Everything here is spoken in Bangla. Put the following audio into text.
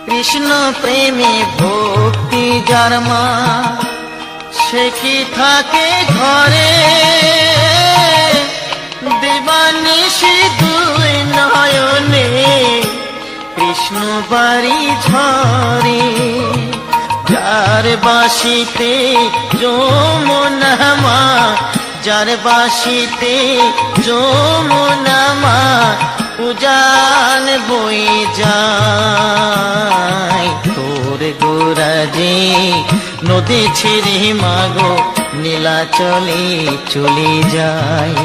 কৃষ্ণ প্রেমে ভক্তি যার মা, সে কি থাকে ঘরে দিবানিশি দুই নয়নে কৃষ্ণ বাড়ি ঝরে। যার বাসিতে যমুনা মা, যার বাসিতে যমুনা মা উজান বই যায়। তোর গোরাজে নদী ছেড়ে মাগো নীলাচলে চলে যায়।